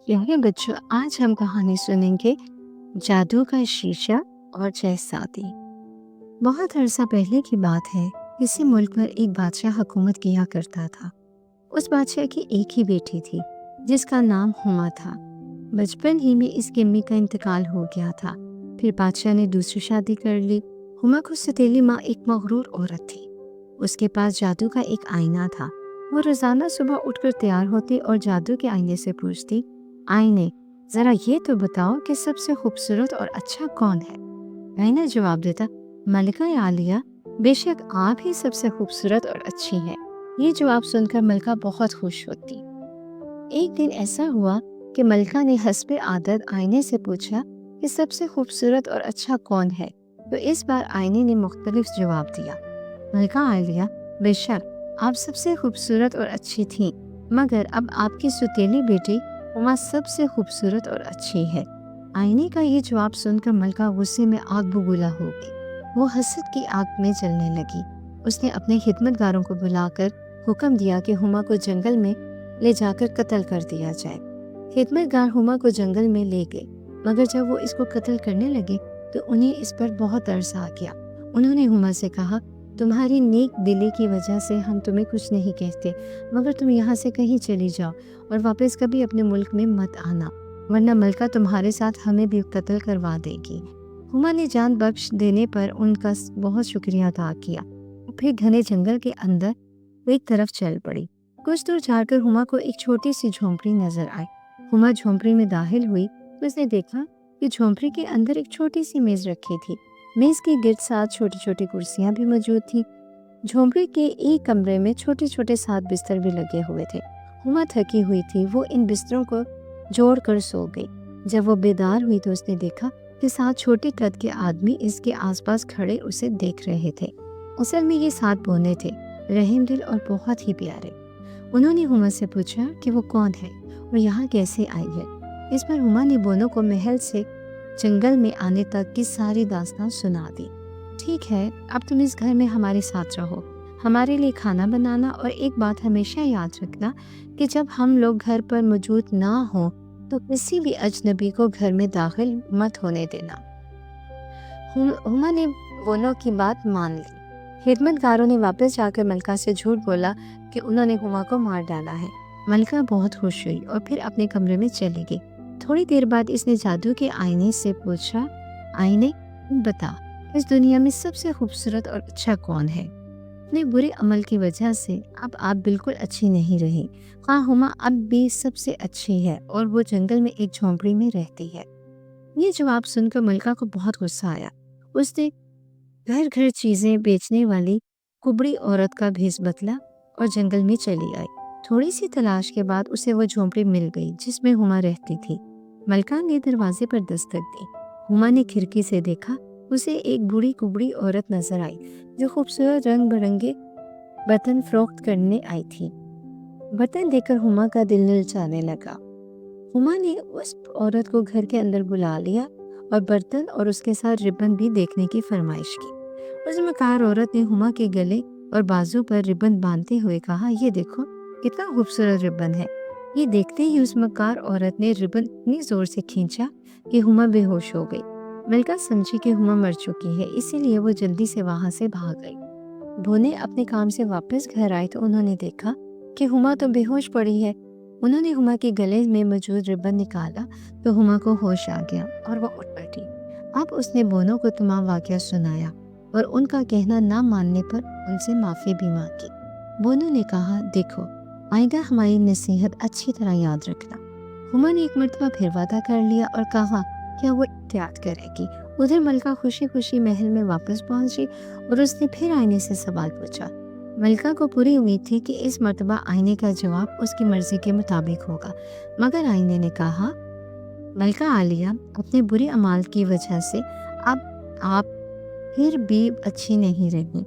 प्यारे बच्चों, आज हम कहानी सुनेंगे जादू का शीशा और शहजादी। बहुत अरसा पहले की बात है। किसी मुल्क पर एक बादशाह हुकूमत किया करता था। उस बादशाह की एक ही बेटी थी जिसका नाम हुमा था। बचपन ही में इसकी अम्मी का इंतकाल हो गया था। फिर बादशाह ने दूसरी शादी कर ली। हुमा को सतीली माँ एक मगरूर औरत थी। उसके पास जादू का एक आईना था। वो रोजाना सुबह उठकर तैयार होती और जादू के आईने से पूछती, आईने, जरा ये तो बताओ कि सबसे खूबसूरत और अच्छा कौन है। आईना जवाब देता, मलिका आलिया, बेशक आप ही सबसे खूबसूरत और अच्छी हैं। ये जवाब सुनकर मलिका बहुत खुश होती। एक दिन ऐसा हुआ कि मलिका ने हस्बे आदत आईने से पूछा कि सबसे खूबसूरत और अच्छा कौन है। तो इस बार आईने ने मुख्तलिफ जवाब दिया। मलिका आलिया, बेशक आप सबसे खूबसूरत और अच्छी थीं, मगर अब आपकी सुतीली बेटी हुमा सबसे खूबसूरत और अच्छी है। आईने का ये जवाब सुनकर मलिका गुस्से में आग बबूला हो गई। वो हसद की आग में जलने लगी। उसने अपने खिदमतगारों को बुलाकर हुक्म दिया कि हुमा को जंगल में ले जाकर कत्ल कर दिया जाए। खिदमतगार हुमा को जंगल में ले गए, मगर जब वो इसको कत्ल करने लगे तो उन्हें इस पर बहुत तरस आ गया। उन्होंने हुमा से कहा, तुम्हारी नेक दिली की वजह से हम तुम्हें कुछ नहीं कहते, मगर तुम यहाँ से कहीं चली जाओ और वापस कभी अपने मुल्क में मत आना, वरना मलका तुम्हारे साथ हमें भी कत्ल करवा देगी। हुमा ने जान बख्श देने पर उनका बहुत शुक्रिया अदा किया। फिर घने जंगल के अंदर एक तरफ चल पड़ी। कुछ दूर जाकर हुमा को एक छोटी सी झोंपड़ी नजर आई। हुमा झोंपड़ी में दाखिल हुई तो उसने देखा कि झोंपड़ी के अंदर एक छोटी सी मेज रखी थी। मेज के गिर्द 7 छोटी छोटी कुर्सियां भी मौजूद थी। झोंपड़ी के एक कमरे में छोटे छोटे 7 बिस्तर भी लगे हुए थे। हुमा थकी हुई थी। वो इन बिस्तरों को जोड़कर सो गई। जब वो बेदार हुई तो उसने देखा कि 7 छोटे कद के आदमी इसके आसपास खड़े उसे देख रहे थे। असल में ये 7 बोने थे, रहमदिल और बहुत ही प्यारे। उन्होंने हुमा से पूछा कि वो कौन है और यहाँ कैसे आई है। इस पर हुमा ने बोनों को महल से जंगल में आने तक की सारी दास्तान सुना दी। ठीक है, अब तुम इस घर में हमारे साथ रहो, हमारे लिए खाना बनाना, और एक बात हमेशा याद रखना कि जब हम लोग घर पर मौजूद ना हो तो किसी भी अजनबी को घर में दाखिल मत होने देना। हुमा ने बोनों की बात मान ली। खिदमतगारों ने वापस जाकर मलका से झूठ बोला कि उन्होंने हुमा को मार डाला है। मलका बहुत खुश हुई और फिर अपने कमरे में चली गई। थोड़ी देर बाद इसने जादू के आईने से पूछा, आईने, बता, इस दुनिया में सबसे खूबसूरत और अच्छा कौन है। अपने बुरे अमल की वजह से अब आप बिल्कुल अच्छी नहीं रही। हाँ, हुमा अब भी सबसे अच्छी है और वो जंगल में एक झोंपड़ी में रहती है। ये जवाब सुनकर मलका को बहुत गुस्सा आया। उसने घर घर चीजें बेचने वाली कुबड़ी औरत का भेष बदला और जंगल में चली आई। थोड़ी सी तलाश के बाद उसे वो झोंपड़ी मिल गई जिसमें हुमा रहती थी। मलका ने दरवाजे पर दस्तक दी। हुमा ने खिड़की से देखा। उसे एक बूढ़ी कुबड़ी औरत नजर आई जो खूबसूरत रंग बिरंगे बर्तन फरोख्त करने आई थी। बर्तन देखकर हुमा का दिल ललचाने लगा। हुमा ने उस औरत को घर के अंदर बुला लिया और बर्तन और उसके साथ रिबन भी देखने की फरमाइश की। उस मकार औरत ने हुमा के गले और बाजू पर रिबन बांधते हुए कहा, ये देखो कितना खूबसूरत रिबन है। ये देखते ही उस मकार औरत ने रिबन इतनी जोर से खींचा कि हुमा बेहोश हो गई। मलका समझी कि हुमा मर चुकी है, इसीलिए वो जल्दी से वहां से भाग गई। बोने अपने काम से वापस घर आए तो उन्होंने देखा कि हुमा तो बेहोश पड़ी है। उन्होंने हुमा के गले में मौजूद रिबन निकाला तो हुमा को होश आ गया और वो उठ बैठी। अब उसने बोनों को तमाम वाकया सुनाया और उनका कहना ना मानने पर उनसे माफ़ी भी मांगी। बोनों ने कहा, देखो, आइंदा हमारी नसीहत अच्छी तरह याद रखना। हुमा ने एक मरतबा फिर वादा कर लिया और कहा कि वो एहतियात करेगी। उधर मलका खुशी खुशी महल में वापस पहुंची और उसने फिर आईने से सवाल पूछा। मलका को पूरी उम्मीद थी कि इस मर्तबा आईने का जवाब उसकी मर्जी के मुताबिक होगा, मगर आईने ने कहा, मलका आलिया, अपने बुरे अमाल की वजह से अब आप फिर भी अच्छी नहीं रही,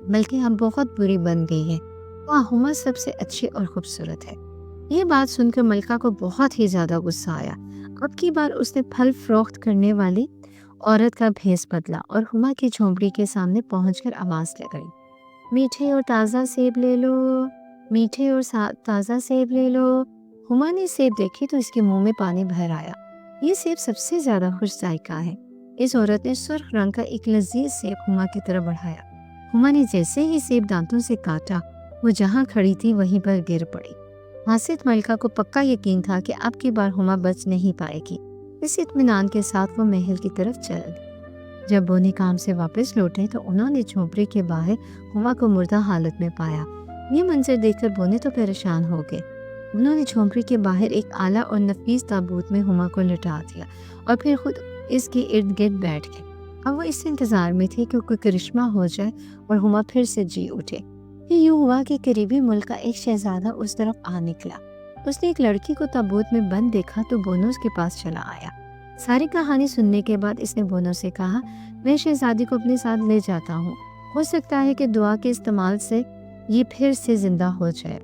बल्कि आप बहुत बुरी बन गई है। वह हुमा सबसे अच्छी और खूबसूरत है। ये बात सुनकर मलका को बहुत ही ज्यादा गुस्सा आया। अब की बार उसने फल फरोख्त करने वाली औरत का भेष बदला और हुमा की झोंपड़ी के सामने पहुंचकर आवाज लगाई, मीठे और ताज़ा सेब ले लो, मीठे और ताज़ा सेब ले लो, ہما نے سیب دیکھی تو اس کے منہ میں پانی بھر آیا۔ یہ سیب سب سے زیادہ خوش ذائقہ ہے۔ اس عورت نے سرخ رنگ کا ایک لذیذ سیب ہما کی طرف بڑھایا۔ ہما نے جیسے ہی سیب دانتوں سے کاٹا، وہ جہاں کھڑی تھی وہیں پر گر پڑی۔ حاسد ملکہ کو پکا یقین تھا کہ اب کی بار ہما بچ نہیں پائے گی۔ اس اطمینان کے ساتھ وہ محل کی طرف چل دی۔ جب بونی کام سے واپس لوٹے تو انہوں نے جھونپڑی کے باہر ہما کو مردہ حالت میں پایا۔ یہ منظر دیکھ کر بونی تو پریشان ہو گئے۔ انہوں نے جھونپڑی کے باہر ایک اعلیٰ اور نفیس تابوت میں ہما کو لٹا دیا اور پھر خود اس کے ارد گرد بیٹھ گئے۔ اب وہ اس انتظار میں تھے کہ کوئی کرشمہ ہو جائے اور ہما پھر سے جی اٹھے۔ یہ یوں ہوا کہ قریبی ملک کا ایک شہزادہ اس طرف آ نکلا۔ اس نے ایک لڑکی کو تابوت میں بند دیکھا تو بونو اس کے پاس چلا آیا۔ ساری کہانی سننے کے بعد اس نے بونو سے کہا، میں شہزادی کو اپنے ساتھ لے جاتا ہوں، ہو سکتا ہے کہ دعا کے استعمال سے یہ پھر سے زندہ ہو جائے۔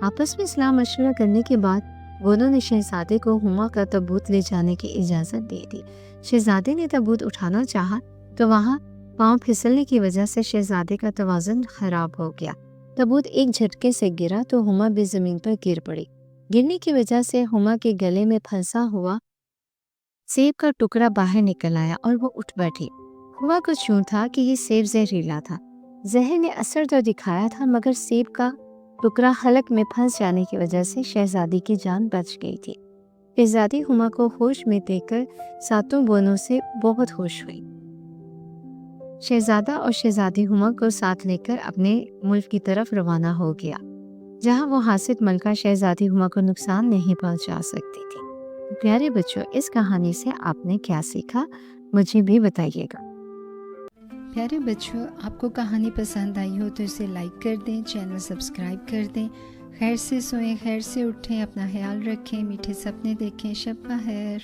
آپس میں سلام مشورہ کرنے کے بعد بونو نے شہزادے کو ہما کا تابوت لے جانے کی اجازت دے دی۔ شہزادے نے تابوت اٹھانا چاہا تو وہاں پاؤں پھسلنے کی وجہ سے شہزادے کا توازن خراب ہو گیا۔ تابوت ایک جھٹکے سے گرا تو ہما بھی زمین پر گر پڑی۔ گرنے کی وجہ سے ہما کے گلے میں پھنسا ہوا سیب کا ٹکڑا باہر نکل آیا اور وہ اٹھ بیٹھی۔ ہوا کو چون تھا کہ یہ سیب زہریلا تھا۔ زہر نے اثر تو دکھایا تھا مگر سیب کا ٹکڑا حلق میں پھنس جانے کی وجہ سے شہزادی کی جان بچ گئی تھی۔ شہزادی ہما کو ہوش میں دیکھ کر ساتوں بونوں سے بہت خوش ہوئی۔ شہزادہ اور شہزادی ہما کو ساتھ لے کر اپنے ملک کی طرف روانہ ہو گیا، جہاں وہ حاسد ملکہ شہزادی ہما کو نقصان نہیں پہنچا سکتی تھی۔ پیارے بچوں، اس کہانی سے آپ نے کیا سیکھا مجھے بھی بتائیے گا۔ پیارے بچوں، آپ کو کہانی پسند آئی ہو تو اسے لائک کر دیں، چینل سبسکرائب کر دیں۔ خیر سے سوئیں، خیر سے اٹھیں، اپنا خیال رکھیں، میٹھے سپنے دیکھیں۔ شب بخیر۔